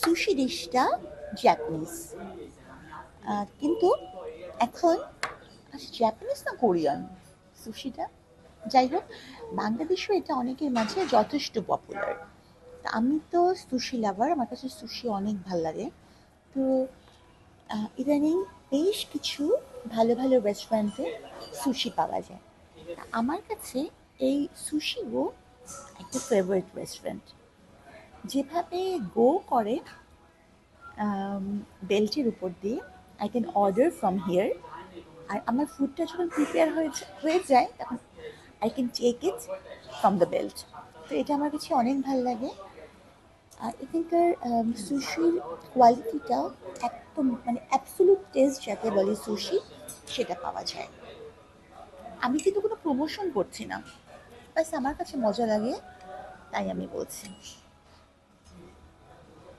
Sushi ডিশটা Japanese, কিন্তু এখন Japanese না কোরিয়ান সুশিটা, যাই হোক বাংলাদেশেও এটা অনেকের মাঝে যথেষ্ট পপুলার। আমি তো সুশি লাভার, আমার কাছে সুশি অনেক ভাল লাগে। তো ইদানিং বেশ কিছু ভালো ভালো রেস্টুরেন্টে সুশি পাওয়া যায়। আমার কাছে এই সুশি গো একটা ফেভারিট রেস্টুরেন্ট। যেভাবে গো করে বেল্টের উপর দিয়ে, I can order from here, আর আমার ফুডটা যখন প্রিপেয়ার হয়ে যায় তখন I can take it from the belt. তো এটা আমার কাছে অনেক ভালো লাগে। আর এখানকার সুশির কোয়ালিটিটা একদম মানে অ্যাবসোলুট টেস্ট যাকে বলে সুশি, সেটা পাওয়া যায়। আমি কিন্তু কোনো প্রমোশন করছি না, বাস আমার কাছে মজা লাগে তাই আমি বলছি।